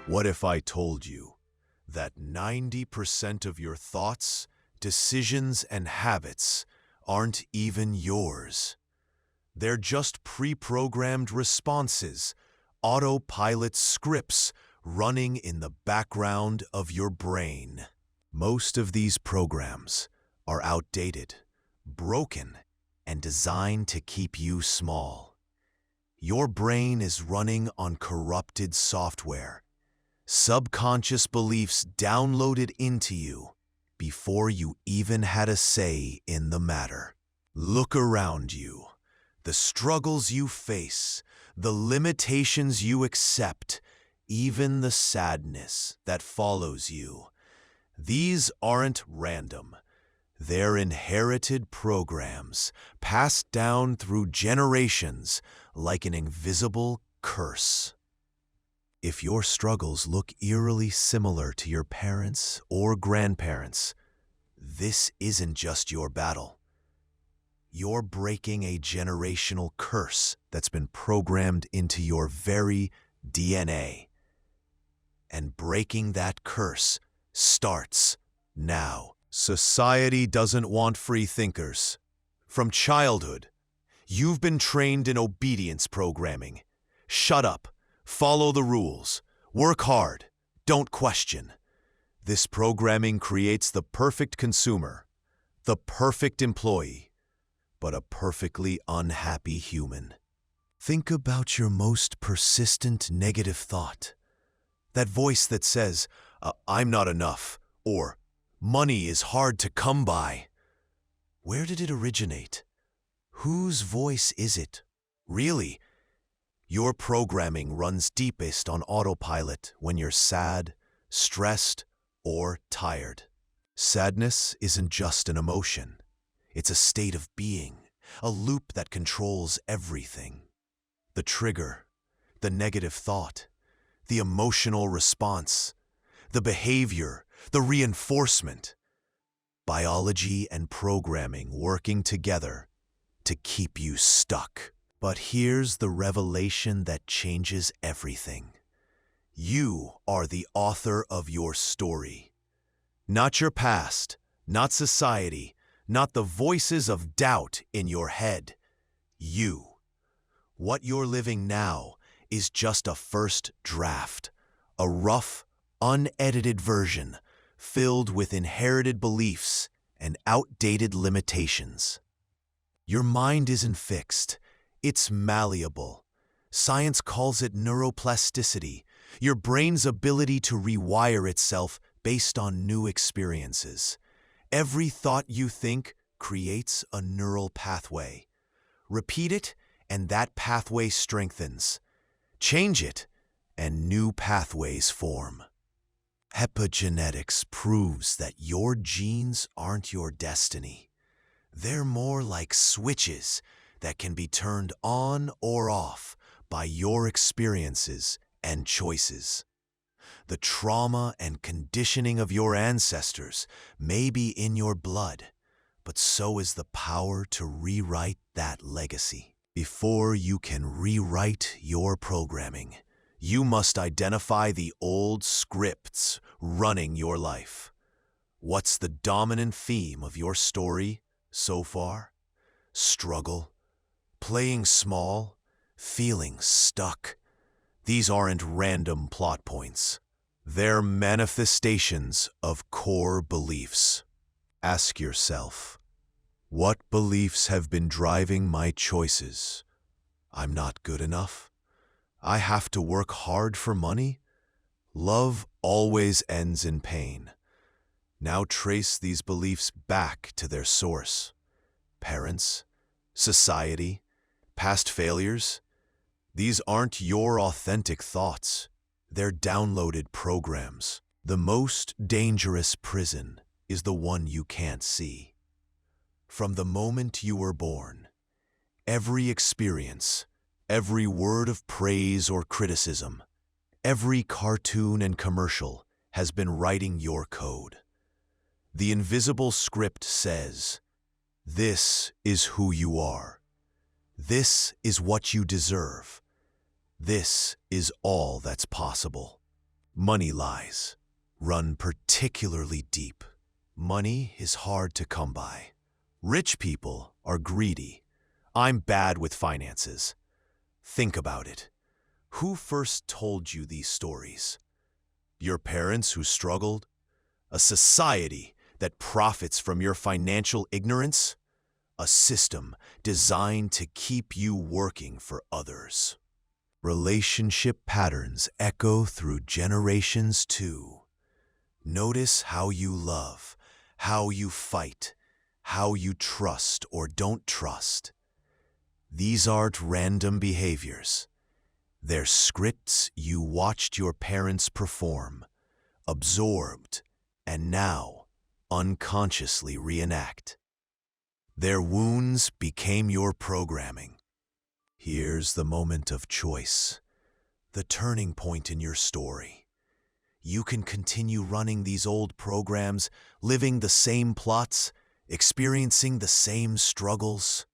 What if I told you that 90% of your thoughts, decisions, and habits aren't even yours? They're just pre-programmed responses, autopilot scripts running in the background of your brain. Most of these programs are outdated, broken, and designed to keep you small. Your brain is running on corrupted software, subconscious beliefs downloaded into you before you even had a say in the matter. Look around you. The struggles you face, the limitations you accept, even the sadness that follows you. These aren't random. They're inherited programs, passed down through generations like an invisible curse. If your struggles look eerily similar to your parents' or grandparents', this isn't just your battle. You're breaking a generational curse that's been programmed into your very DNA. And breaking that curse starts now. Society doesn't want free thinkers. From childhood, you've been trained in obedience programming. Shut up, follow the rules, work hard, don't question. This programming creates the perfect consumer, the perfect employee, but a perfectly unhappy human. Think about your most persistent negative thought. That voice that says, I'm not enough, or money is hard to come by. Where did it originate? Whose voice is it? Really, your programming runs deepest on autopilot when you're sad, stressed, or tired. Sadness isn't just an emotion. It's a state of being, a loop that controls everything. The trigger, the negative thought, the emotional response, the behavior, the reinforcement. Biology and programming working together to keep you stuck. But here's the revelation that changes everything. You are the author of your story. Not your past, not society, not the voices of doubt in your head. You. What you're living now is just a first draft, a rough, unedited version filled with inherited beliefs and outdated limitations. Your mind isn't fixed, it's malleable. Science calls it neuroplasticity, your brain's ability to rewire itself based on new experiences. Every thought you think creates a neural pathway. Repeat it, and that pathway strengthens. Change it, and new pathways form. Epigenetics proves that your genes aren't your destiny. They're more like switches that can be turned on or off by your experiences and choices. The trauma and conditioning of your ancestors may be in your blood, but so is the power to rewrite that legacy. Before you can rewrite your programming, you must identify the old scripts running your life. What's the dominant theme of your story so far? Struggle, playing small, feeling stuck. These aren't random plot points. They're manifestations of core beliefs. Ask yourself, what beliefs have been driving my choices? I'm not good enough. I have to work hard for money. Love always ends in pain. Now trace these beliefs back to their source. Parents, society, past failures. These aren't your authentic thoughts. They're downloaded programs. The most dangerous prison is the one you can't see. From the moment you were born, every experience, every word of praise or criticism, every cartoon and commercial has been writing your code. The invisible script says, this is who you are. This is what you deserve. This is all that's possible. Money lies run particularly deep. Money is hard to come by. Rich people are greedy. I'm bad with finances. Think about it. Who first told you these stories? Your parents who struggled? A society that profits from your financial ignorance? A system designed to keep you working for others. Relationship patterns echo through generations too. Notice how you love, how you fight, how you trust or don't trust. These aren't random behaviors. They're scripts you watched your parents perform, absorbed, and now unconsciously reenact. Their wounds became your programming. Here's the moment of choice, the turning point in your story. You can continue running these old programs, living the same plots, experiencing the same struggles.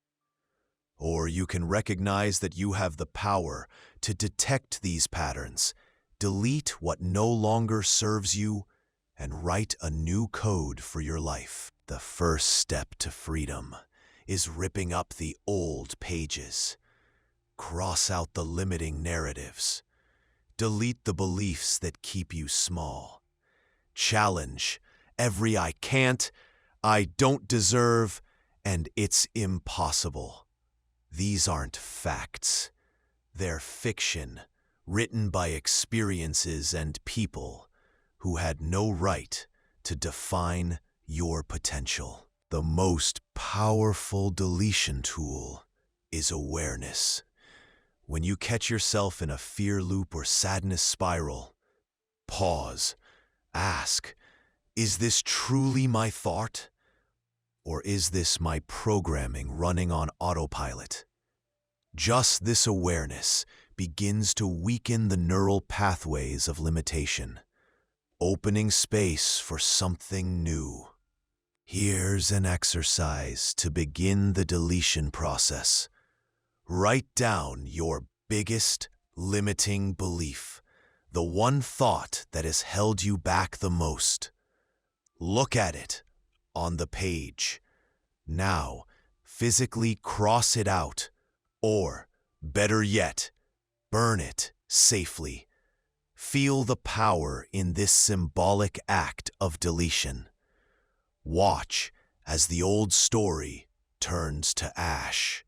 Or you can recognize that you have the power to detect these patterns, delete what no longer serves you, and write a new code for your life. The first step to freedom is ripping up the old pages. Cross out the limiting narratives. Delete the beliefs that keep you small. Challenge every I can't, I don't deserve, and it's impossible. These aren't facts. They're fiction, written by experiences and people who had no right to define your potential. The most powerful deletion tool is awareness. When you catch yourself in a fear loop or sadness spiral, pause, ask, is this truly my thought? Or is this my programming running on autopilot? Just this awareness begins to weaken the neural pathways of limitation, opening space for something new. Here's an exercise to begin the deletion process. Write down your biggest limiting belief, the one thought that has held you back the most. Look at it on the page. Now, physically cross it out, or, better yet, burn it safely. Feel the power in this symbolic act of deletion. Watch as the old story turns to ash.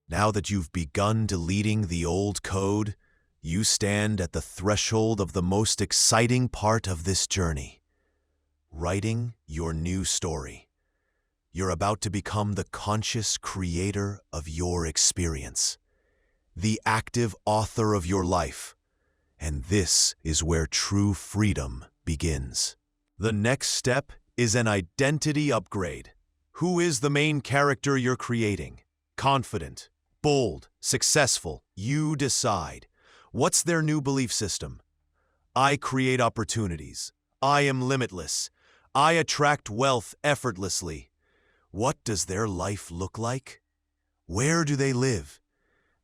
Now that you've begun deleting the old code, you stand at the threshold of the most exciting part of this journey. Writing your new story. You're about to become the conscious creator of your experience, the active author of your life, and this is where true freedom begins. The next step is an identity upgrade. Who is the main character you're creating? Confident, bold, successful, you decide. What's their new belief system? I create opportunities. I am limitless. I attract wealth effortlessly. What does their life look like? Where do they live?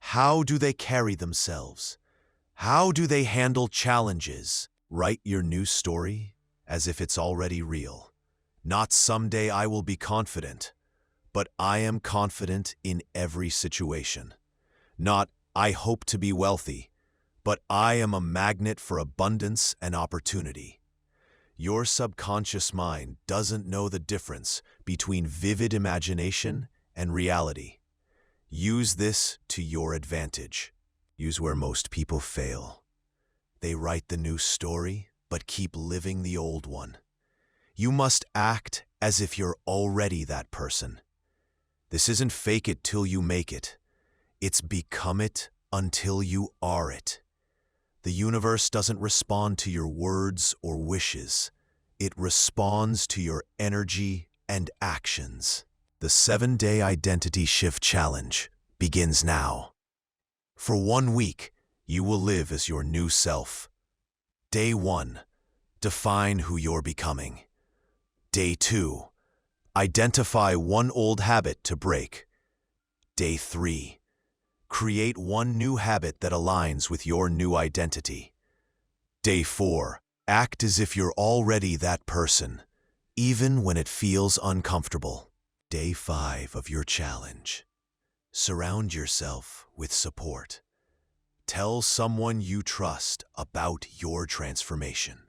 How do they carry themselves? How do they handle challenges? Write your new story as if it's already real. Not someday I will be confident, but I am confident in every situation. Not I hope to be wealthy, but I am a magnet for abundance and opportunity. Your subconscious mind doesn't know the difference between vivid imagination and reality. Use this to your advantage. Use where most people fail. They write the new story, but keep living the old one. You must act as if you're already that person. This isn't fake it till you make it. It's become it until you are it. The universe doesn't respond to your words or wishes. It responds to your energy and actions. The 7-Day Identity Shift Challenge begins now. For 1 week, you will live as your new self. Day 1, define who you're becoming. Day 2, identify one old habit to break. Day 3, create one new habit that aligns with your new identity. Day 4, Act as if you're already that person, even when it feels uncomfortable. Day 5 of your challenge. Surround yourself with support. Tell someone you trust about your transformation.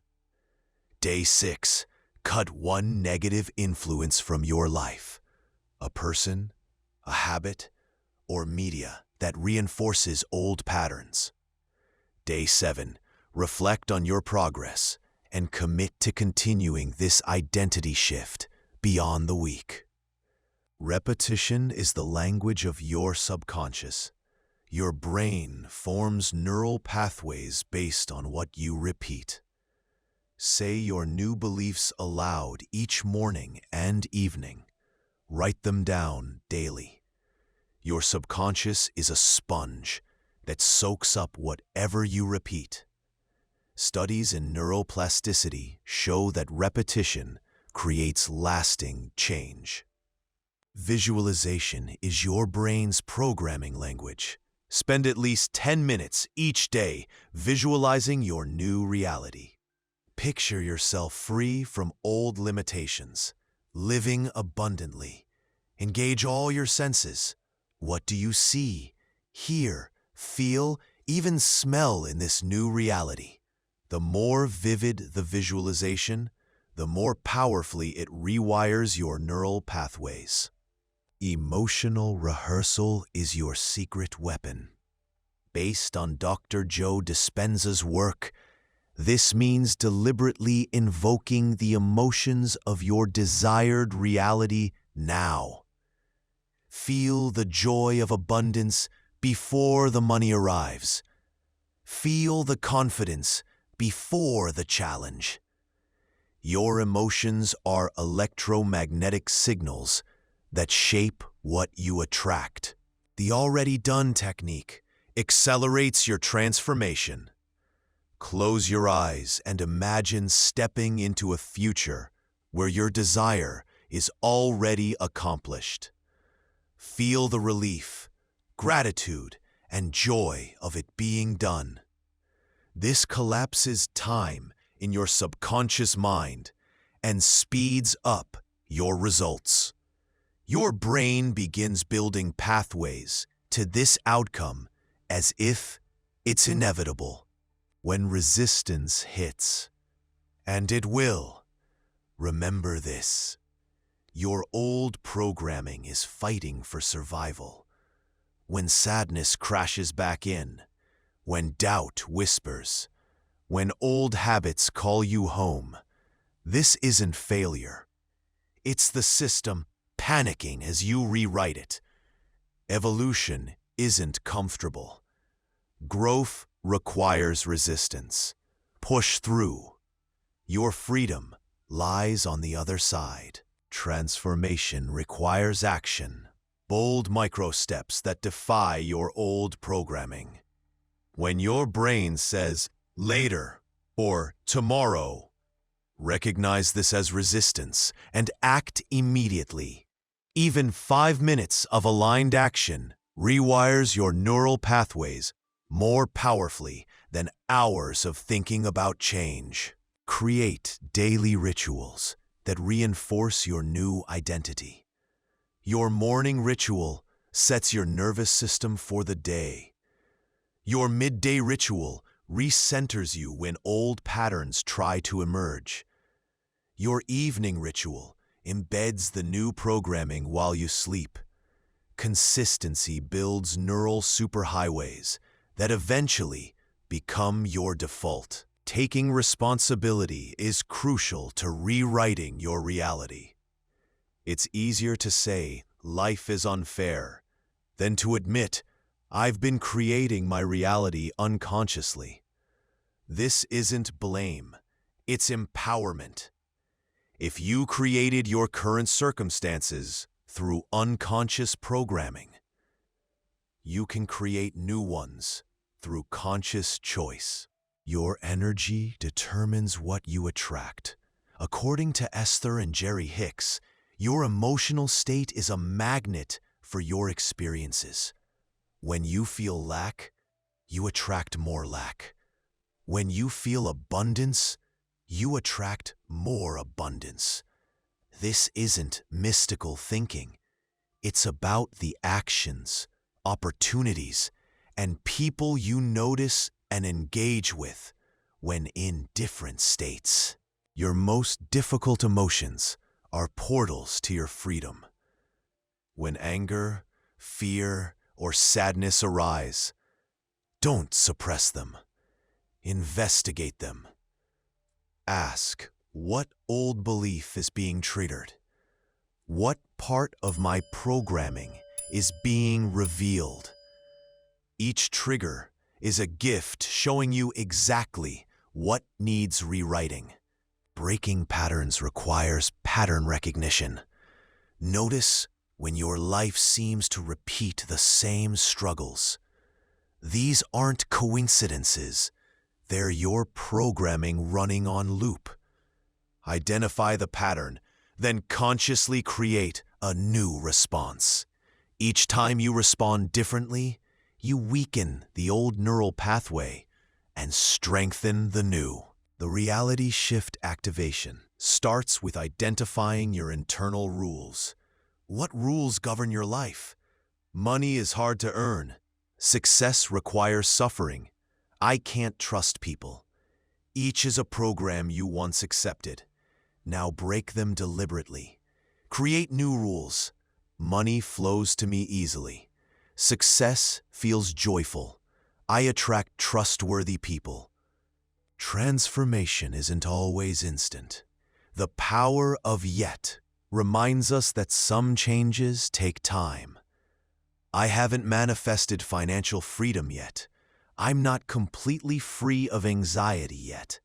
Day 6. Cut one negative influence from your life. A person, a habit, or media that reinforces old patterns. Day 7. Reflect on your progress and commit to continuing this identity shift beyond the week. Repetition is the language of your subconscious. Your brain forms neural pathways based on what you repeat. Say your new beliefs aloud each morning and evening. Write them down daily. Your subconscious is a sponge that soaks up whatever you repeat. Studies in neuroplasticity show that repetition creates lasting change. Visualization is your brain's programming language. Spend at least 10 minutes each day visualizing your new reality. Picture yourself free from old limitations, living abundantly. Engage all your senses. What do you see, hear, feel, even smell in this new reality? The more vivid the visualization, the more powerfully it rewires your neural pathways. Emotional rehearsal is your secret weapon. Based on Dr. Joe Dispenza's work, this means deliberately invoking the emotions of your desired reality now. Feel the joy of abundance before the money arrives. Feel the confidence before the challenge. Your emotions are electromagnetic signals that shape what you attract. The already done technique accelerates your transformation. Close your eyes and imagine stepping into a future where your desire is already accomplished. Feel the relief, gratitude, and joy of it being done. This collapses time in your subconscious mind and speeds up your results. Your brain begins building pathways to this outcome as if it's inevitable. When resistance hits, and it will, remember this: your old programming is fighting for survival. When sadness crashes back in, when doubt whispers, when old habits call you home, this isn't failure. It's the system panicking as you rewrite it. Evolution isn't comfortable. Growth requires resistance. Push through. Your freedom lies on the other side. Transformation requires action. Bold micro-steps that defy your old programming. When your brain says, later, or tomorrow, recognize this as resistance and act immediately. Even 5 minutes of aligned action rewires your neural pathways more powerfully than hours of thinking about change. Create daily rituals that reinforce your new identity. Your morning ritual sets your nervous system for the day. Your midday ritual recenters you when old patterns try to emerge. Your evening ritual embeds the new programming while you sleep. Consistency builds neural superhighways that eventually become your default. Taking responsibility is crucial to rewriting your reality. It's easier to say life is unfair than to admit I've been creating my reality unconsciously. This isn't blame, it's empowerment. If you created your current circumstances through unconscious programming, you can create new ones through conscious choice. Your energy determines what you attract. According to Esther and Jerry Hicks, your emotional state is a magnet for your experiences. When you feel lack, you attract more lack. When you feel abundance, you attract more abundance. This isn't mystical thinking. It's about the actions, opportunities, and people you notice and engage with when in different states. Your most difficult emotions are portals to your freedom. When anger, fear, or sadness arise, don't suppress them. Investigate them. Ask, what old belief is being triggered? What part of my programming is being revealed? Each trigger is a gift showing you exactly what needs rewriting. Breaking patterns requires pattern recognition. Notice when your life seems to repeat the same struggles. These aren't coincidences. They're your programming running on loop. Identify the pattern, then consciously create a new response. Each time you respond differently, you weaken the old neural pathway and strengthen the new. The reality shift activation starts with identifying your internal rules. What rules govern your life? Money is hard to earn. Success requires suffering. I can't trust people. Each is a program you once accepted. Now break them deliberately. Create new rules. Money flows to me easily. Success feels joyful. I attract trustworthy people. Transformation isn't always instant. The power of yet reminds us that some changes take time. I haven't manifested financial freedom yet. I'm not completely free of anxiety yet.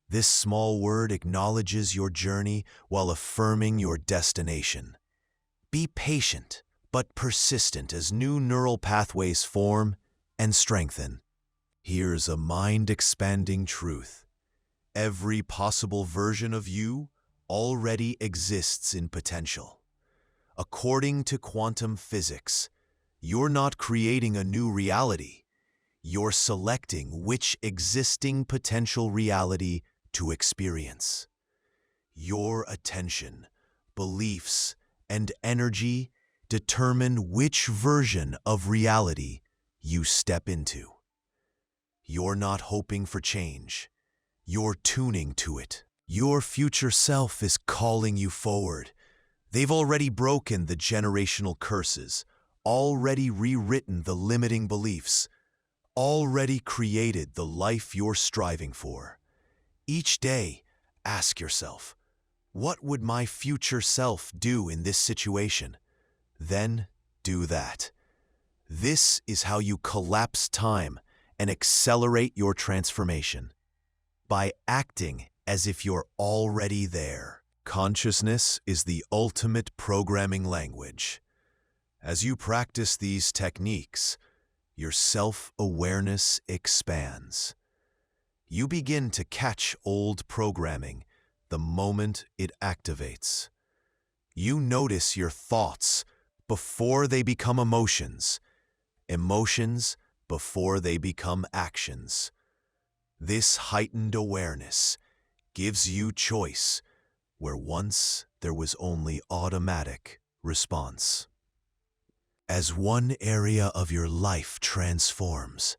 This small word acknowledges your journey while affirming your destination. Be patient, but persistent as new neural pathways form and strengthen. Here's a mind-expanding truth. Every possible version of you already exists in potential. According to quantum physics, you're not creating a new reality. You're selecting which existing potential reality to experience. Your attention, beliefs, and energy determine which version of reality you step into. You're not hoping for change. You're tuning to it. Your future self is calling you forward. They've already broken the generational curses, already rewritten the limiting beliefs, already created the life you're striving for. Each day, ask yourself, what would my future self do in this situation? Then do that. This is how you collapse time and accelerate your transformation. By acting as if you're already there. Consciousness is the ultimate programming language. As you practice these techniques, your self-awareness expands. You begin to catch old programming the moment it activates. You notice your thoughts before they become emotions, emotions before they become actions. This heightened awareness gives you choice where once there was only automatic response. As one area of your life transforms,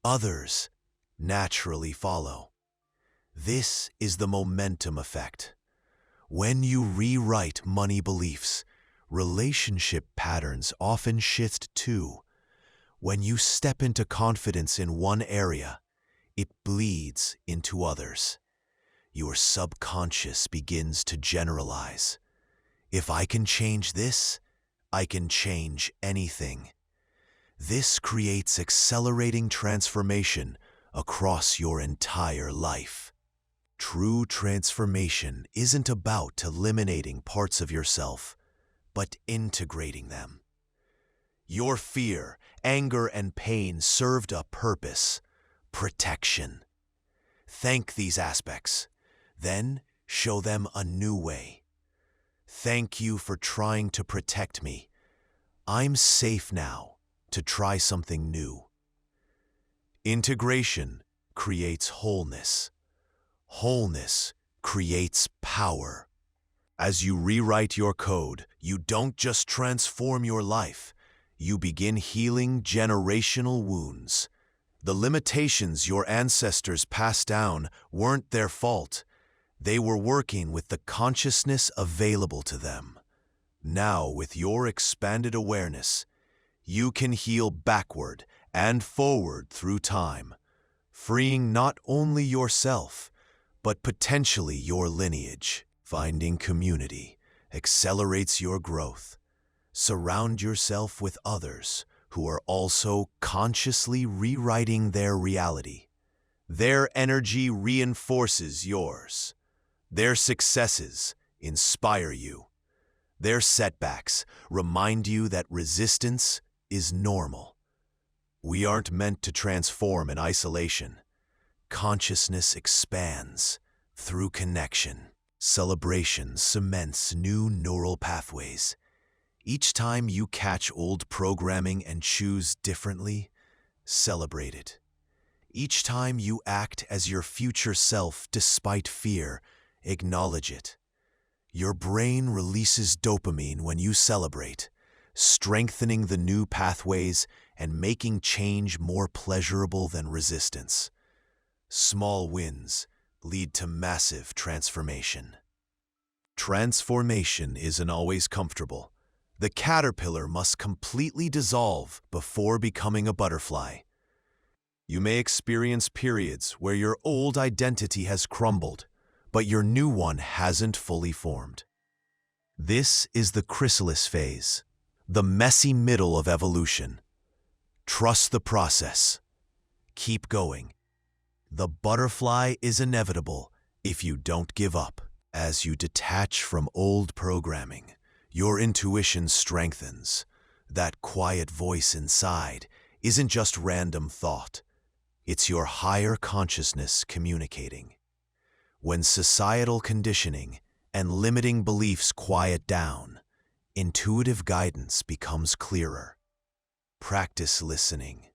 others naturally follow. This is the momentum effect. When you rewrite money beliefs, relationship patterns often shift too. When you step into confidence in one area, it bleeds into others. Your subconscious begins to generalize. If I can change this, I can change anything. This creates accelerating transformation across your entire life. True transformation isn't about eliminating parts of yourself, but integrating them. Your fear, anger, and pain served a purpose: protection. Thank these aspects, then show them a new way. Thank you for trying to protect me. I'm safe now to try something new. Integration creates wholeness. Wholeness creates power. As you rewrite your code, you don't just transform your life, you begin healing generational wounds. The limitations your ancestors passed down weren't their fault. They were working with the consciousness available to them. Now, with your expanded awareness, you can heal backward and forward through time, freeing not only yourself, but potentially your lineage. Finding community accelerates your growth. Surround yourself with others who are also consciously rewriting their reality. Their energy reinforces yours. Their successes inspire you. Their setbacks remind you that resistance is normal. We aren't meant to transform in isolation. Consciousness expands through connection. Celebration cements new neural pathways. Each time you catch old programming and choose differently, celebrate it. Each time you act as your future self despite fear, acknowledge it. Your brain releases dopamine when you celebrate, strengthening the new pathways and making change more pleasurable than resistance. Small wins lead to massive transformation. Transformation isn't always comfortable. The caterpillar must completely dissolve before becoming a butterfly. You may experience periods where your old identity has crumbled, but your new one hasn't fully formed. This is the chrysalis phase, the messy middle of evolution. Trust the process. Keep going. The butterfly is inevitable if you don't give up. As you detach from old programming, your intuition strengthens. That quiet voice inside isn't just random thought. It's your higher consciousness communicating. When societal conditioning and limiting beliefs quiet down, intuitive guidance becomes clearer. Practice listening.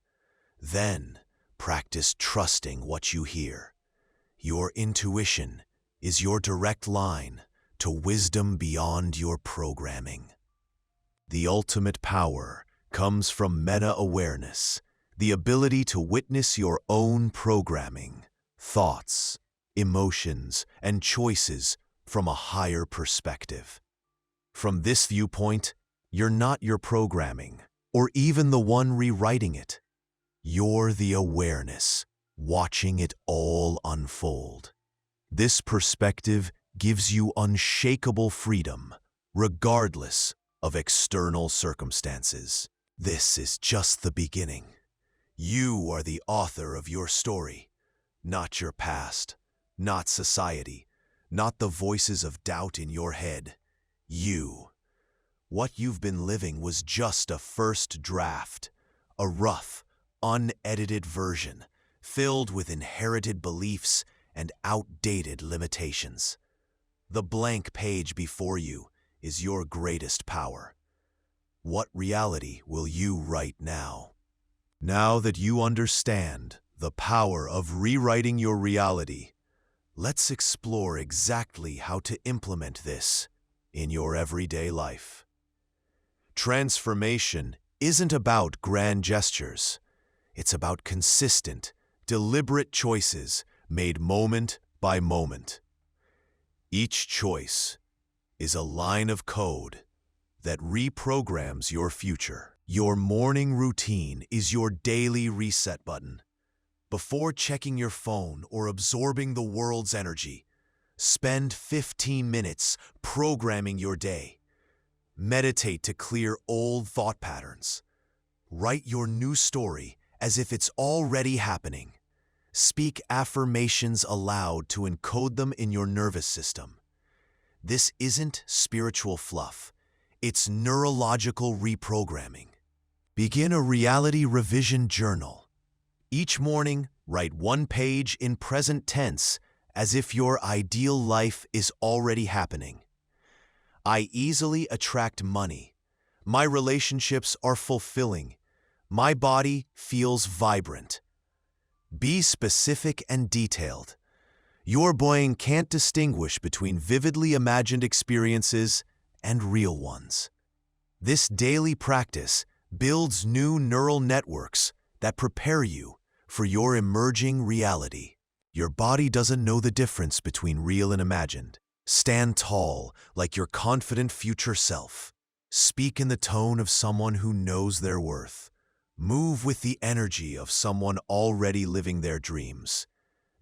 Then, practice trusting what you hear. Your intuition is your direct line to wisdom beyond your programming. The ultimate power comes from meta-awareness, the ability to witness your own programming, thoughts, emotions, and choices from a higher perspective. From this viewpoint, you're not your programming, or even the one rewriting it. You're the awareness, watching it all unfold. This perspective gives you unshakable freedom, regardless of external circumstances. This is just the beginning. You are the author of your story, not your past, not society, not the voices of doubt in your head. You. What you've been living was just a first draft, a rough, unedited version, filled with inherited beliefs and outdated limitations. The blank page before you is your greatest power. What reality will you write now? Now that you understand the power of rewriting your reality, let's explore exactly how to implement this in your everyday life. Transformation isn't about grand gestures. It's about consistent, deliberate choices made moment by moment. Each choice is a line of code that reprograms your future. Your morning routine is your daily reset button. Before checking your phone or absorbing the world's energy, spend 15 minutes programming your day. Meditate to clear old thought patterns. Write your new story as if it's already happening. Speak affirmations aloud to encode them in your nervous system. This isn't spiritual fluff. It's neurological reprogramming. Begin a reality revision journal. Each morning, write one page in present tense as if your ideal life is already happening. I easily attract money. My relationships are fulfilling. My body feels vibrant. Be specific and detailed. Your brain can't distinguish between vividly imagined experiences and real ones. This daily practice builds new neural networks that prepare you for your emerging reality. Your body doesn't know the difference between real and imagined. Stand tall like your confident future self. Speak in the tone of someone who knows their worth. Move with the energy of someone already living their dreams.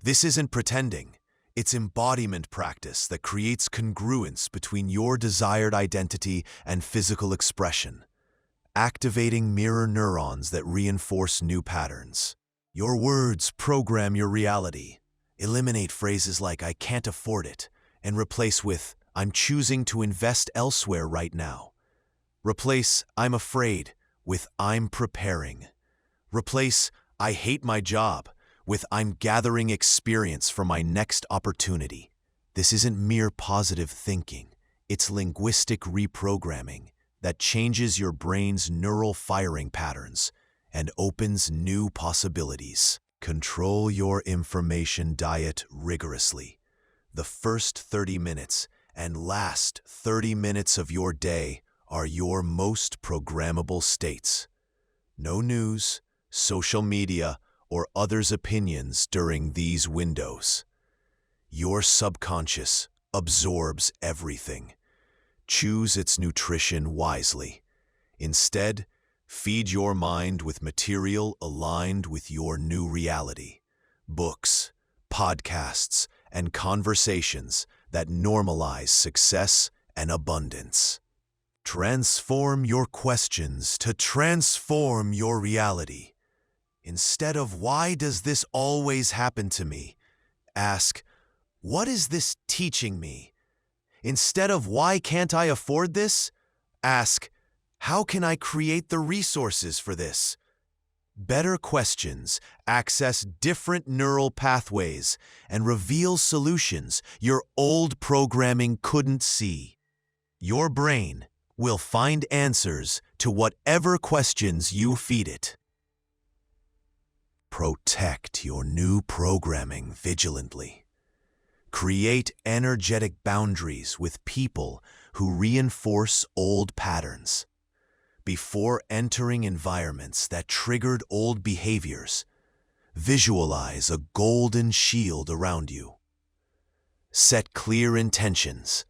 This isn't pretending. It's embodiment practice that creates congruence between your desired identity and physical expression, activating mirror neurons that reinforce new patterns. Your words program your reality. Eliminate phrases like "I can't afford it" and replace with "I'm choosing to invest elsewhere right now." Replace "I'm afraid" with "I'm preparing." Replace "I hate my job" with "I'm gathering experience for my next opportunity." This isn't mere positive thinking. It's linguistic reprogramming that changes your brain's neural firing patterns and opens new possibilities. Control your information diet rigorously. The first 30 minutes and last 30 minutes of your day are your most programmable states. No news, social media, or others' opinions during these windows. Your subconscious absorbs everything. Choose its nutrition wisely. Instead, feed your mind with material aligned with your new reality. Books, podcasts, and conversations that normalize success and abundance. Transform your questions to transform your reality. Instead of "Why does this always happen to me?" ask, "What is this teaching me?" Instead of "Why can't I afford this?" ask, "How can I create the resources for this?" Better questions access different neural pathways and reveal solutions your old programming couldn't see. Your brain will find answers to whatever questions you feed it. Protect your new programming vigilantly. Create energetic boundaries with people who reinforce old patterns. Before entering environments that triggered old behaviors, visualize a golden shield around you. Set clear intentions.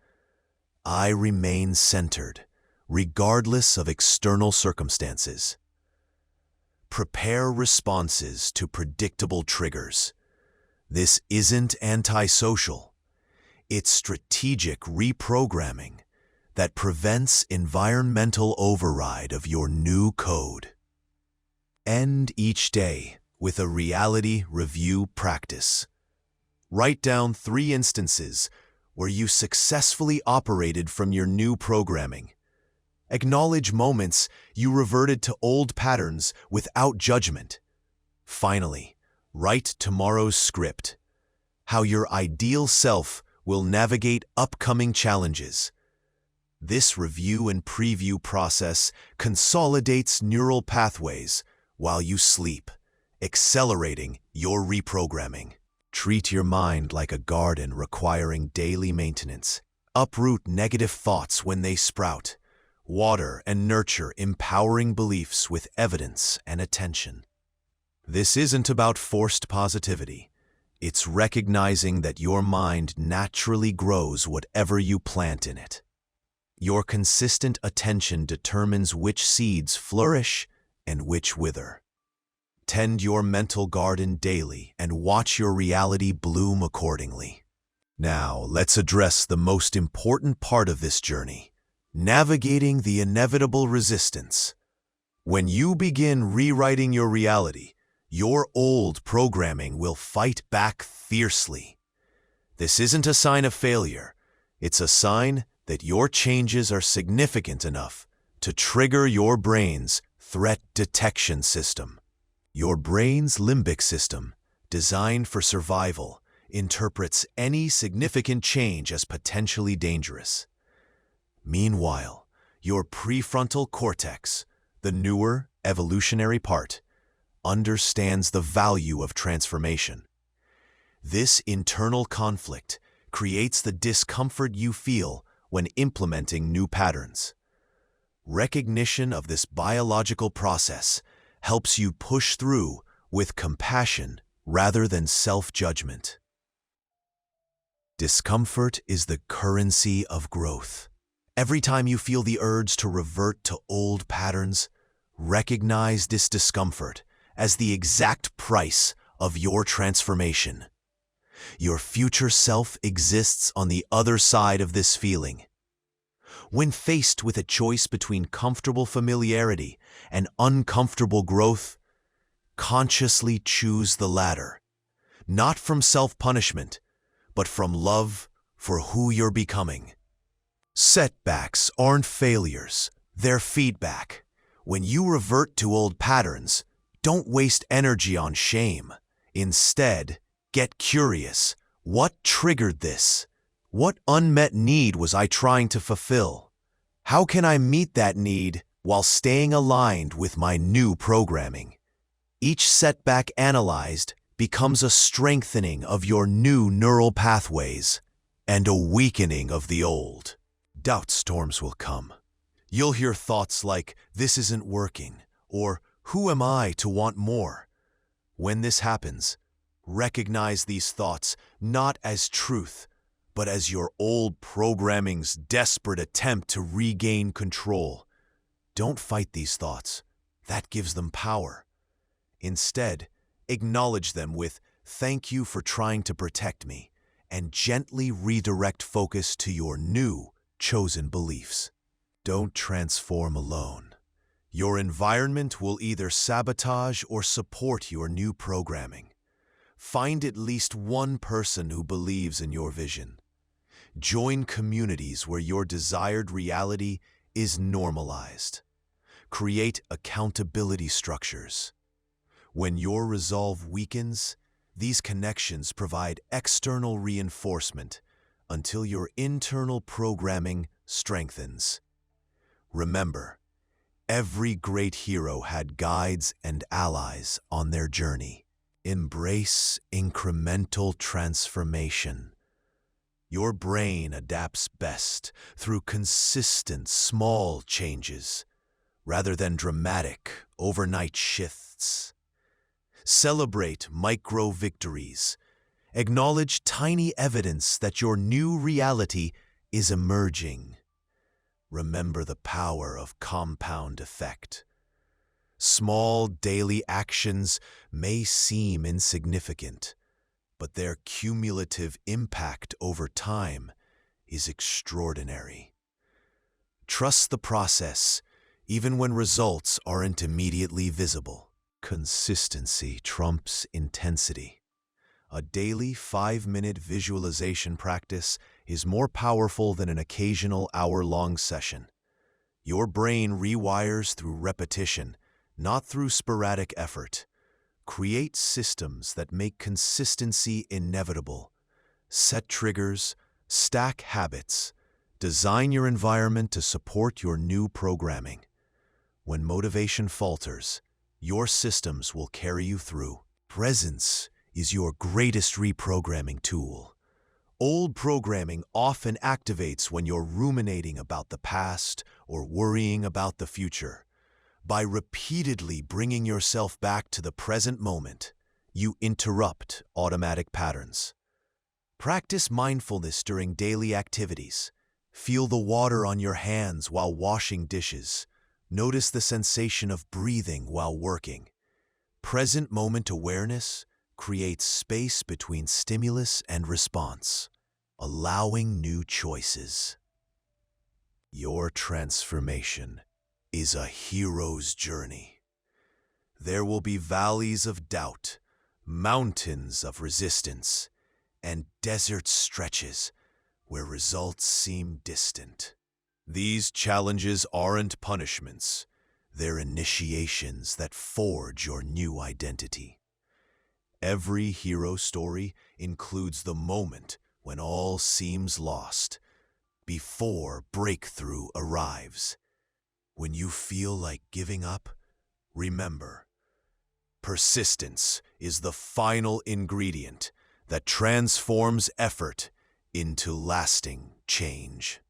I remain centered, regardless of external circumstances. Prepare responses to predictable triggers. This isn't antisocial. It's strategic reprogramming that prevents environmental override of your new code. End each day with a reality review practice. Write down 3 instances where you successfully operated from your new programming. Acknowledge moments you reverted to old patterns without judgment. Finally, write tomorrow's script, how your ideal self will navigate upcoming challenges. This review and preview process consolidates neural pathways while you sleep, accelerating your reprogramming. Treat your mind like a garden requiring daily maintenance. Uproot negative thoughts when they sprout. Water and nurture empowering beliefs with evidence and attention. This isn't about forced positivity. It's recognizing that your mind naturally grows whatever you plant in it. Your consistent attention determines which seeds flourish and which wither. Tend your mental garden daily and watch your reality bloom accordingly. Now, let's address the most important part of this journey: navigating the inevitable resistance. When you begin rewriting your reality, your old programming will fight back fiercely. This isn't a sign of failure. It's a sign that your changes are significant enough to trigger your brain's threat detection system. Your brain's limbic system, designed for survival, interprets any significant change as potentially dangerous. Meanwhile, your prefrontal cortex, the newer, evolutionary part, understands the value of transformation. This internal conflict creates the discomfort you feel when implementing new patterns. Recognition of this biological process helps you push through with compassion rather than self-judgment. Discomfort is the currency of growth. Every time you feel the urge to revert to old patterns, recognize this discomfort as the exact price of your transformation. Your future self exists on the other side of this feeling. When faced with a choice between comfortable familiarity and uncomfortable growth, consciously choose the latter, not from self-punishment, but from love for who you're becoming. Setbacks aren't failures, they're feedback. When you revert to old patterns, don't waste energy on shame. Instead, get curious. What triggered this? What unmet need was I trying to fulfill? How can I meet that need while staying aligned with my new programming? Each setback analyzed becomes a strengthening of your new neural pathways and a weakening of the old. Doubt storms will come. You'll hear thoughts like, "This isn't working," or "Who am I to want more?" When this happens, recognize these thoughts not as truth, but as your old programming's desperate attempt to regain control. Don't fight these thoughts. That gives them power. Instead, acknowledge them with "Thank you for trying to protect me," and gently redirect focus to your new, chosen beliefs. Don't transform alone. Your environment will either sabotage or support your new programming. Find at least one person who believes in your vision. Join communities where your desired reality is normalized. Create accountability structures. When your resolve weakens, these connections provide external reinforcement until your internal programming strengthens. Remember, every great hero had guides and allies on their journey. Embrace incremental transformation. Your brain adapts best through consistent small changes rather than dramatic overnight shifts. Celebrate micro victories. Acknowledge tiny evidence that your new reality is emerging. Remember the power of compound effect. Small daily actions may seem insignificant, but their cumulative impact over time is extraordinary. Trust the process, even when results aren't immediately visible. Consistency trumps intensity. A daily 5-minute visualization practice is more powerful than an occasional hour-long session. Your brain rewires through repetition, not through sporadic effort. Create systems that make consistency inevitable. Set triggers, stack habits, design your environment to support your new programming. When motivation falters, your systems will carry you through. Presence is your greatest reprogramming tool. Old programming often activates when you're ruminating about the past or worrying about the future. By repeatedly bringing yourself back to the present moment, you interrupt automatic patterns. Practice mindfulness during daily activities. Feel the water on your hands while washing dishes. Notice the sensation of breathing while working. Present moment awareness creates space between stimulus and response, allowing new choices. Your transformation is a hero's journey. There will be valleys of doubt, mountains of resistance, and desert stretches where results seem distant. These challenges aren't punishments, they're initiations that forge your new identity. Every hero story includes the moment when all seems lost, before breakthrough arrives. When you feel like giving up, remember, persistence is the final ingredient that transforms effort into lasting change.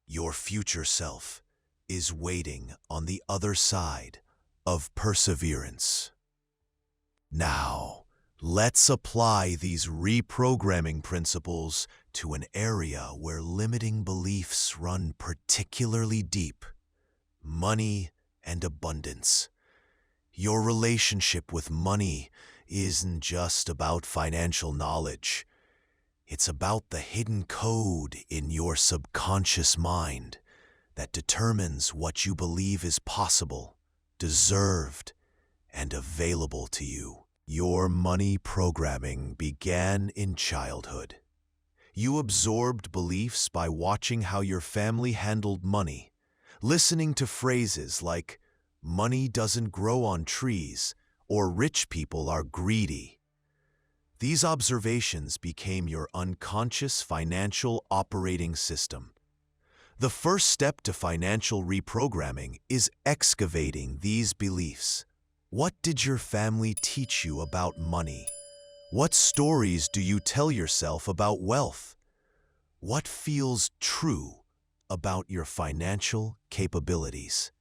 Your future self is waiting on the other side of perseverance. Now, let's apply these reprogramming principles to an area where limiting beliefs run particularly deep: money and abundance. Your relationship with money isn't just about financial knowledge. It's about the hidden code in your subconscious mind that determines what you believe is possible, deserved, and available to you. Your money programming began in childhood. You absorbed beliefs by watching how your family handled money, listening to phrases like, "Money doesn't grow on trees," or "rich people are greedy." These observations became your unconscious financial operating system. The first step to financial reprogramming is excavating these beliefs. What did your family teach you about money? What stories do you tell yourself about wealth? What feels true about your financial capabilities?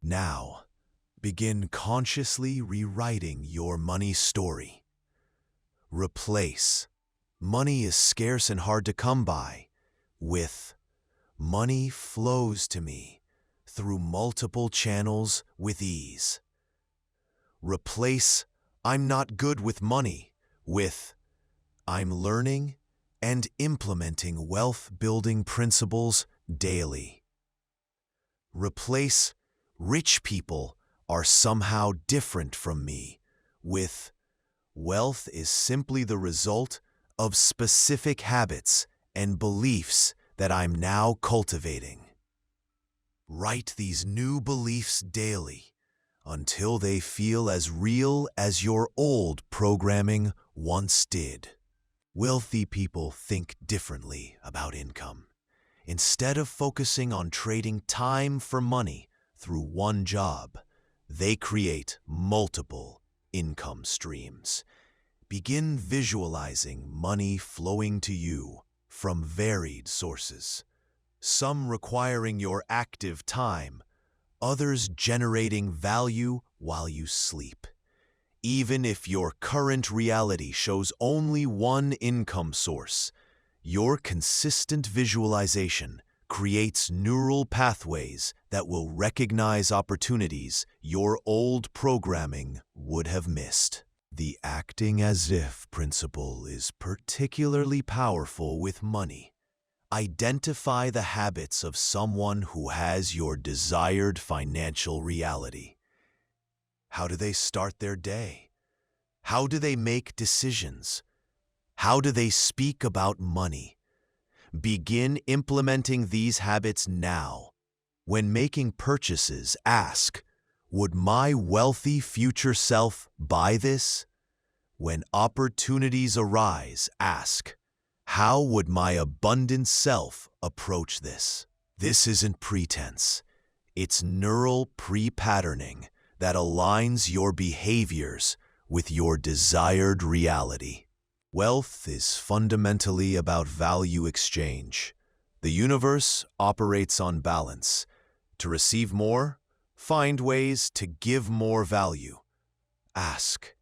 Now, begin consciously rewriting your money story. Replace "money is scarce and hard to come by" with "money flows to me through multiple channels with ease." Replace "I'm not good with money" with "I'm learning and implementing wealth-building principles daily." Replace "rich people are somehow different from me" with "wealth is simply the result of specific habits and beliefs that I'm now cultivating." Write these new beliefs daily until they feel as real as your old programming once did. Wealthy people think differently about income. Instead of focusing on trading time for money through one job, they create multiple income streams. Begin visualizing money flowing to you from varied sources, some requiring your active time, others generating value while you sleep. Even if your current reality shows only one income source, your consistent visualization creates neural pathways that will recognize opportunities your old programming would have missed. The acting as if principle is particularly powerful with money. Identify the habits of someone who has your desired financial reality. How do they start their day? How do they make decisions? How do they speak about money? Begin implementing these habits now. When making purchases, ask, "Would my wealthy future self buy this?" When opportunities arise, ask, "How would my abundant self approach this?" This isn't pretense. It's neural pre-patterning that aligns your behaviors with your desired reality. Wealth is fundamentally about value exchange. The universe operates on balance. To receive more, find ways to give more value. Ask,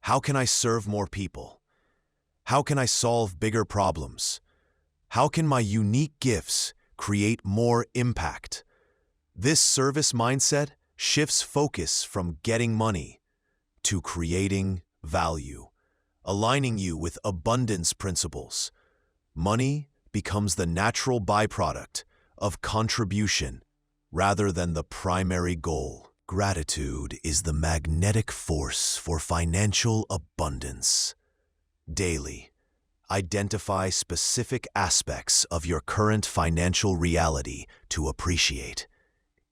"How can I serve more people? How can I solve bigger problems? How can my unique gifts create more impact?" This service mindset shifts focus from getting money to creating value, aligning you with abundance principles. Money becomes the natural byproduct of contribution rather than the primary goal. Gratitude is the magnetic force for financial abundance. Daily, identify specific aspects of your current financial reality to appreciate,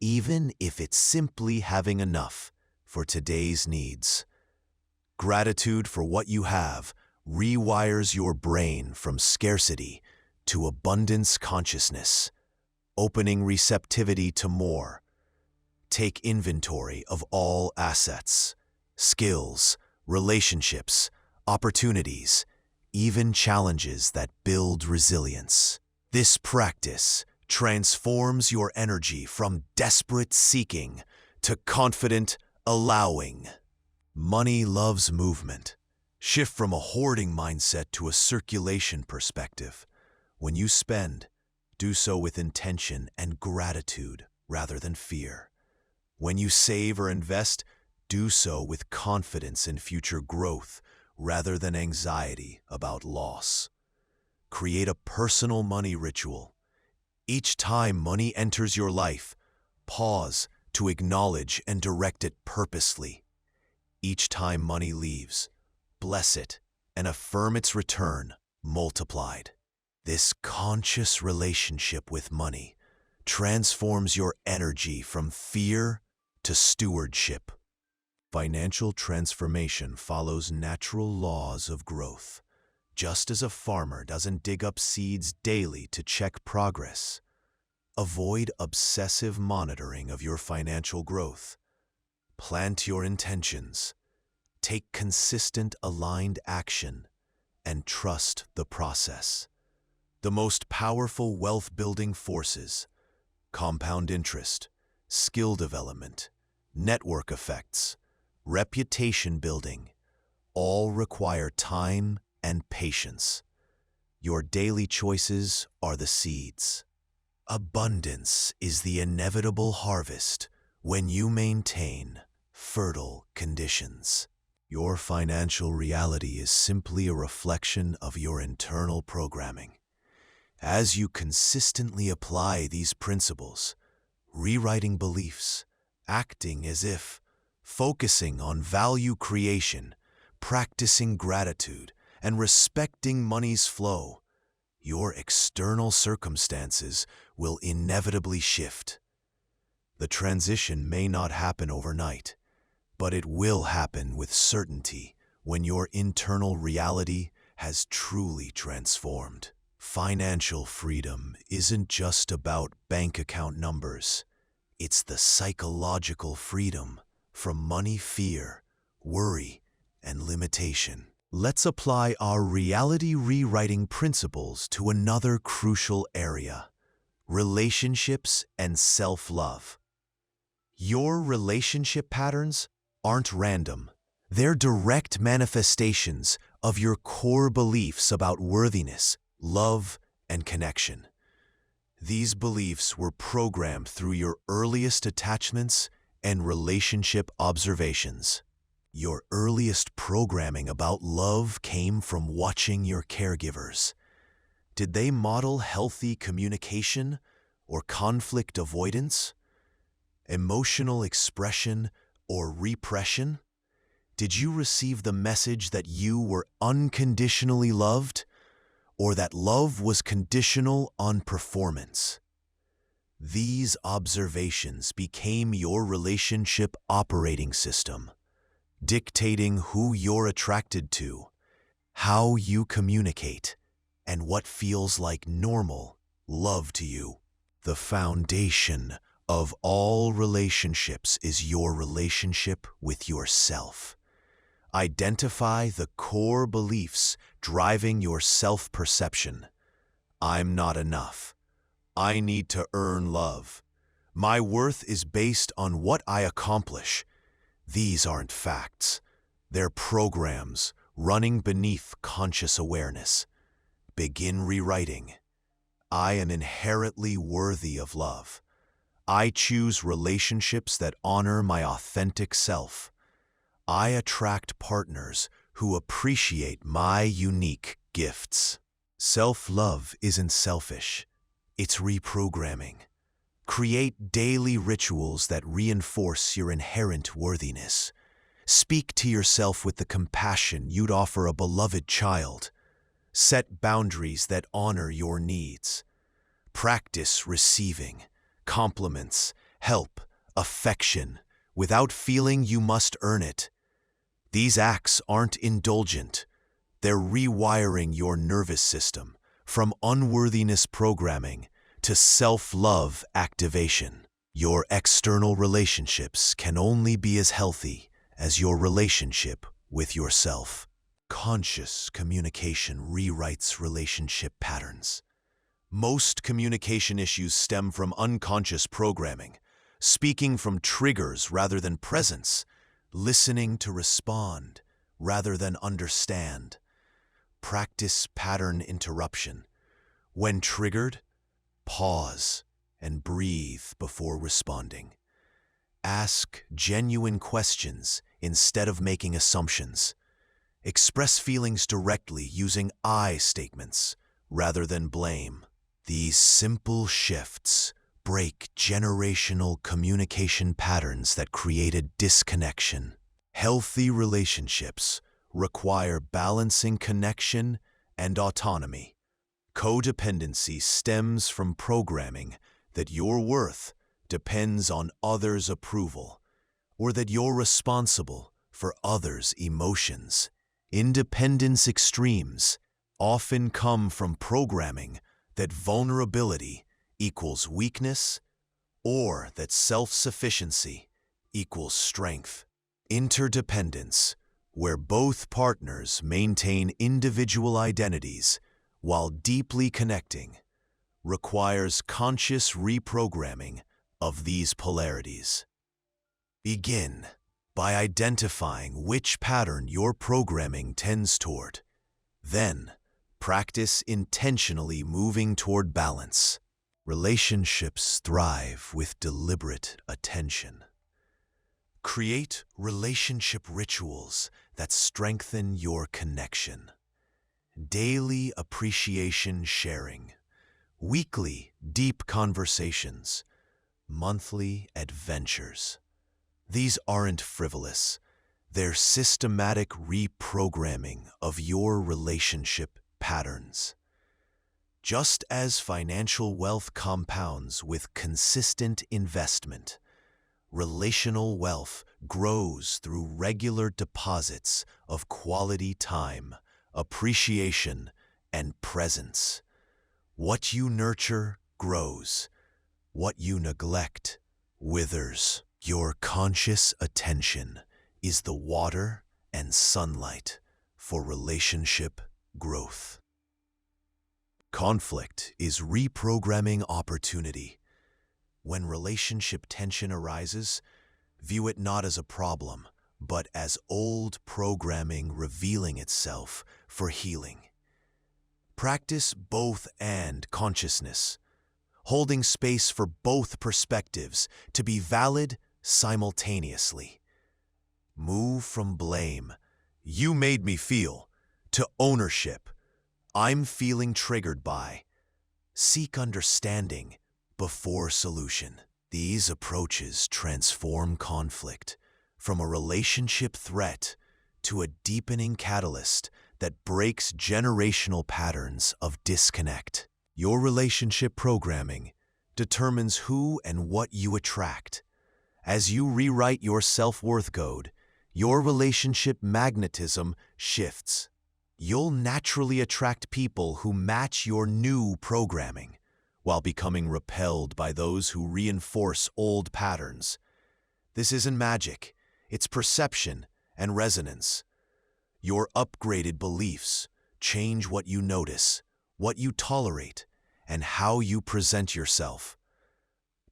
even if it's simply having enough for today's needs. Gratitude for what you have rewires your brain from scarcity to abundance consciousness, opening receptivity to more. Take inventory of all assets, skills, relationships, opportunities, even challenges that build resilience. This practice transforms your energy from desperate seeking to confident allowing. Money loves movement. Shift from a hoarding mindset to a circulation perspective. When you spend, do so with intention and gratitude rather than fear. When you save or invest, do so with confidence in future growth rather than anxiety about loss. Create a personal money ritual. Each time money enters your life, pause to acknowledge and direct it purposely. Each time money leaves, bless it and affirm its return multiplied. This conscious relationship with money transforms your energy from fear to stewardship. Financial transformation follows natural laws of growth. Just as a farmer doesn't dig up seeds daily to check progress, avoid obsessive monitoring of your financial growth. Plant your intentions, take consistent aligned action, and trust the process. The most powerful wealth-building forces, compound interest, skill development, network effects, reputation building, all require time and patience. Your daily choices are the seeds. Abundance is the inevitable harvest when you maintain fertile conditions. Your financial reality is simply a reflection of your internal programming. As you consistently apply these principles, rewriting beliefs, acting as if, focusing on value creation, practicing gratitude, and respecting money's flow, your external circumstances will inevitably shift. The transition may not happen overnight, but it will happen with certainty when your internal reality has truly transformed. Financial freedom isn't just about bank account numbers. It's the psychological freedom from money fear, worry, and limitation. Let's apply our reality rewriting principles to another crucial area: relationships and self-love. Your relationship patterns aren't random. They're direct manifestations of your core beliefs about worthiness, love, and connection. These beliefs were programmed through your earliest attachments and relationship observations. Your earliest programming about love came from watching your caregivers. Did they model healthy communication or conflict avoidance, emotional expression or repression? Did you receive the message that you were unconditionally loved, or that love was conditional on performance? These observations became your relationship operating system, dictating who you're attracted to, how you communicate, and what feels like normal love to you. The foundation of all relationships is your relationship with yourself. Identify the core beliefs driving your self-perception. I'm not enough. I need to earn love. My worth is based on what I accomplish. These aren't facts. They're programs running beneath conscious awareness. Begin rewriting. I am inherently worthy of love. I choose relationships that honor my authentic self. I attract partners who appreciate my unique gifts. Self-love isn't selfish. It's reprogramming. Create daily rituals that reinforce your inherent worthiness. Speak to yourself with the compassion you'd offer a beloved child. Set boundaries that honor your needs. Practice receiving compliments, help, affection, without feeling you must earn it. These acts aren't indulgent. They're rewiring your nervous system from unworthiness programming to self-love activation. Your external relationships can only be as healthy as your relationship with yourself. Conscious communication rewrites relationship patterns. Most communication issues stem from unconscious programming, speaking from triggers rather than presence, listening to respond rather than understand. Practice pattern interruption. When triggered, pause and breathe before responding. Ask genuine questions instead of making assumptions. Express feelings directly using I statements rather than blame. These simple shifts break generational communication patterns that created disconnection. Healthy relationships require balancing connection and autonomy. Codependency stems from programming that your worth depends on others' approval, or that you're responsible for others' emotions. Independence extremes often come from programming that vulnerability equals weakness or that self-sufficiency equals strength. Interdependence, where both partners maintain individual identities while deeply connecting, requires conscious reprogramming of these polarities. Begin by identifying which pattern your programming tends toward. Then, practice intentionally moving toward balance. Relationships thrive with deliberate attention. Create relationship rituals that strengthen your connection. Daily appreciation sharing, weekly deep conversations, monthly adventures. These aren't frivolous. They're systematic reprogramming of your relationship patterns. Just as financial wealth compounds with consistent investment, relational wealth grows through regular deposits of quality time, appreciation, and presence. What you nurture grows. What you neglect withers. Your conscious attention is the water and sunlight for relationship growth. Conflict is reprogramming opportunity. When relationship tension arises, view it not as a problem, but as old programming revealing itself for healing. Practice both and consciousness, holding space for both perspectives to be valid simultaneously. Move from blame, "You made me feel," to ownership, "I'm feeling triggered by." Seek understanding before solution. These approaches transform conflict from a relationship threat to a deepening catalyst that breaks generational patterns of disconnect. Your relationship programming determines who and what you attract. As you rewrite your self-worth code, your relationship magnetism shifts. You'll naturally attract people who match your new programming, while becoming repelled by those who reinforce old patterns. This isn't magic, it's perception and resonance. Your upgraded beliefs change what you notice, what you tolerate, and how you present yourself.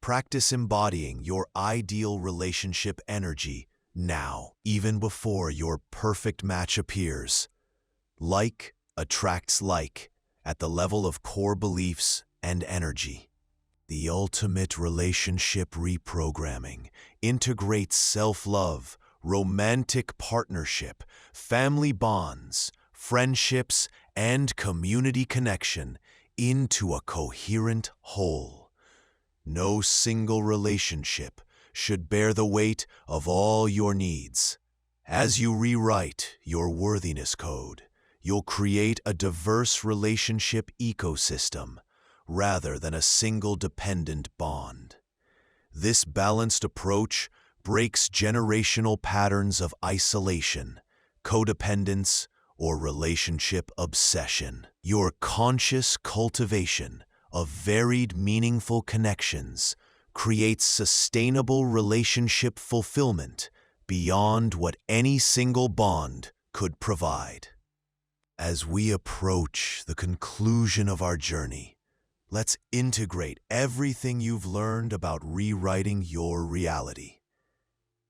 Practice embodying your ideal relationship energy now, even before your perfect match appears. Like attracts like at the level of core beliefs and energy. The ultimate relationship reprogramming integrates self-love, romantic partnership, family bonds, friendships, and community connection into a coherent whole. No single relationship should bear the weight of all your needs. As you rewrite your worthiness code, you'll create a diverse relationship ecosystem rather than a single dependent bond. This balanced approach breaks generational patterns of isolation, codependence, or relationship obsession. Your conscious cultivation of varied, meaningful connections creates sustainable relationship fulfillment beyond what any single bond could provide. As we approach the conclusion of our journey, let's integrate everything you've learned about rewriting your reality.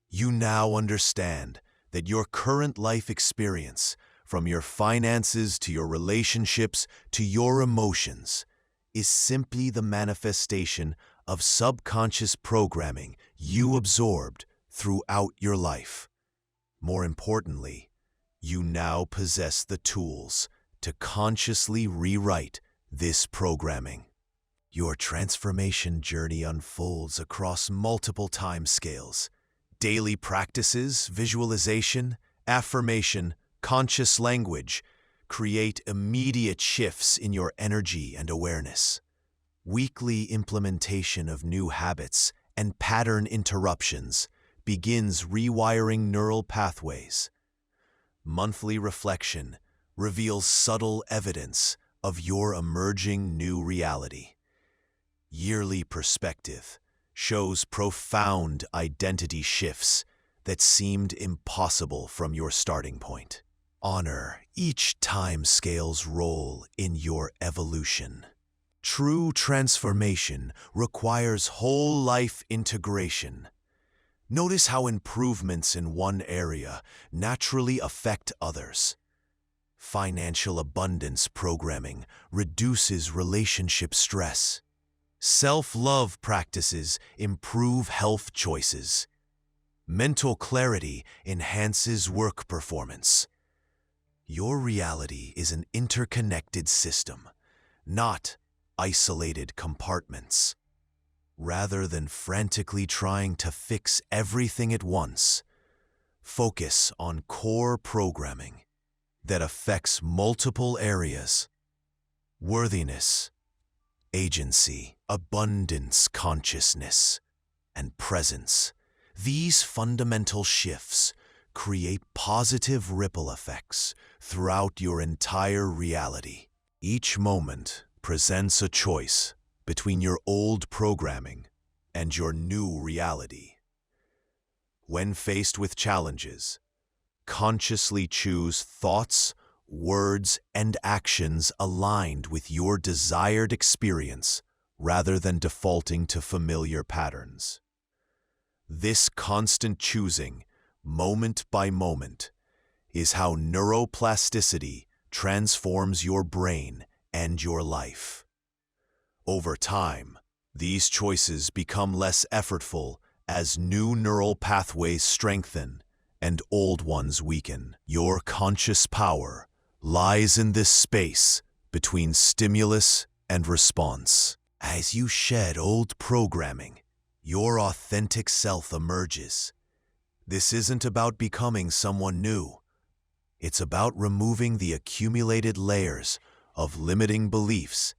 You now understand that your current life experience, from your finances to your relationships to your emotions, is simply the manifestation of subconscious programming you absorbed throughout your life. More importantly, you now possess the tools to consciously rewrite this programming. Your transformation journey unfolds across multiple timescales. Daily practices, visualization, affirmation, conscious language create immediate shifts in your energy and awareness. Weekly implementation of new habits and pattern interruptions begins rewiring neural pathways. Monthly reflection reveals subtle evidence of your emerging new reality. Yearly perspective shows profound identity shifts that seemed impossible from your starting point. Honor each timescale's role in your evolution. True transformation requires whole-life integration. Notice how improvements in one area naturally affect others. Financial abundance programming reduces relationship stress. Self-love practices improve health choices. Mental clarity enhances work performance. Your reality is an interconnected system, not isolated compartments. Rather than frantically trying to fix everything at once, focus on core programming that affects multiple areas: worthiness, agency, abundance consciousness, and presence. These fundamental shifts create positive ripple effects throughout your entire reality. Each moment presents a choice between your old programming and your new reality. When faced with challenges, consciously choose thoughts, words, and actions aligned with your desired experience rather than defaulting to familiar patterns. This constant choosing, moment by moment, is how neuroplasticity transforms your brain and your life. Over time, these choices become less effortful as new neural pathways strengthen and old ones weaken. Your conscious power lies in this space between stimulus and response. As you shed old programming, your authentic self emerges. This isn't about becoming someone new. It's about removing the accumulated layers of limiting beliefs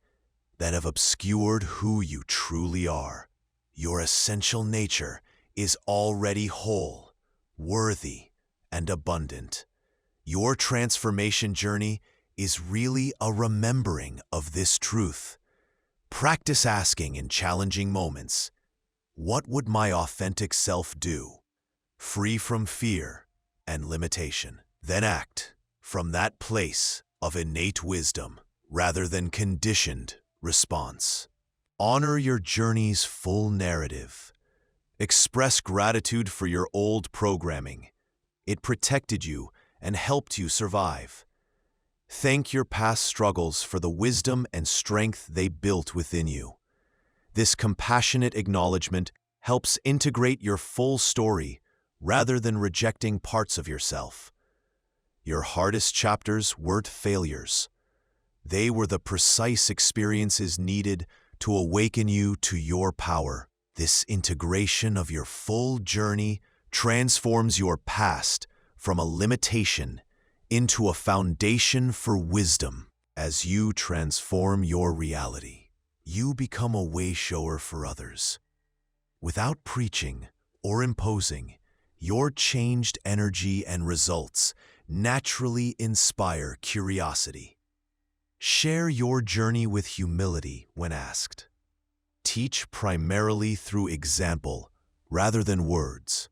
that have obscured who you truly are. Your essential nature is already whole, worthy, and abundant. Your transformation journey is really a remembering of this truth. Practice asking in challenging moments, "What would my authentic self do?" Free from fear and limitation. Then act from that place of innate wisdom rather than conditioned response. Honor your journey's full narrative. Express gratitude for your old programming. It protected you and helped you survive. Thank your past struggles for the wisdom and strength they built within you. This compassionate acknowledgement helps integrate your full story rather than rejecting parts of yourself. Your hardest chapters weren't failures. They were the precise experiences needed to awaken you to your power. This integration of your full journey transforms your past from a limitation into a foundation for wisdom. As you transform your reality, you become a way-shower for others. Without preaching or imposing, your changed energy and results naturally inspire curiosity. Share your journey with humility when asked. Teach primarily through example rather than words.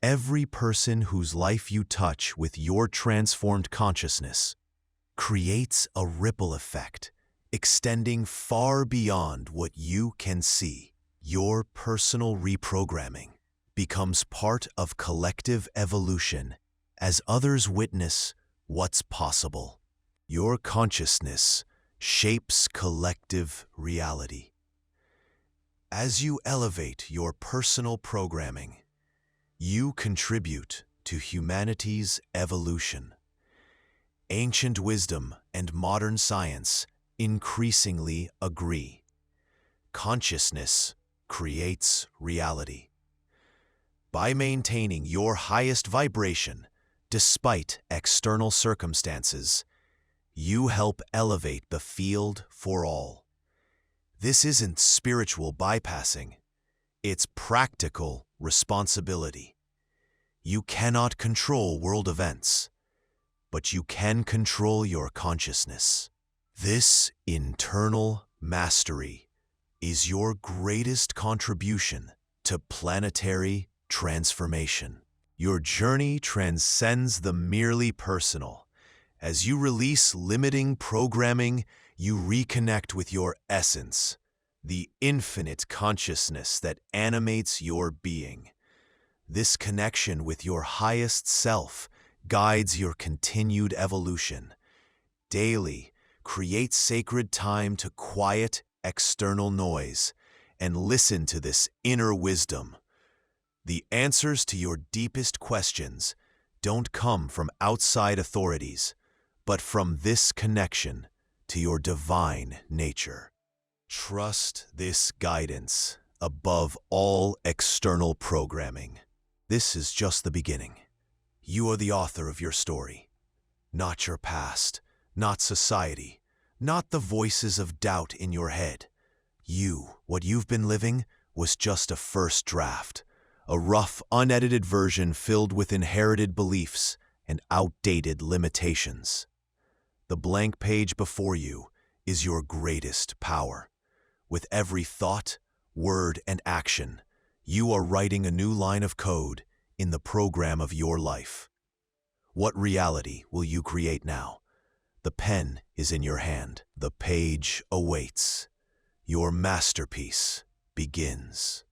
Every person whose life you touch with your transformed consciousness creates a ripple effect, extending far beyond what you can see. Your personal reprogramming becomes part of collective evolution as others witness what's possible. Your consciousness shapes collective reality. As you elevate your personal programming, you contribute to humanity's evolution. Ancient wisdom and modern science increasingly agree. Consciousness creates reality. By maintaining your highest vibration despite external circumstances, you help elevate the field for all. This isn't spiritual bypassing, it's practical responsibility. You cannot control world events, but you can control your consciousness. This internal mastery is your greatest contribution to planetary transformation. Your journey transcends the merely personal. As you release limiting programming, you reconnect with your essence, the infinite consciousness that animates your being. This connection with your highest self guides your continued evolution. Daily, create sacred time to quiet external noise and listen to this inner wisdom. The answers to your deepest questions don't come from outside authorities, but from this connection to your divine nature. Trust this guidance above all external programming. This is just the beginning. You are the author of your story, not your past, not society, not the voices of doubt in your head. What you've been living, was just a first draft, a rough, unedited version filled with inherited beliefs and outdated limitations. The blank page before you is your greatest power. With every thought, word, and action, you are writing a new line of code in the program of your life. What reality will you create now? The pen is in your hand. The page awaits. Your masterpiece begins.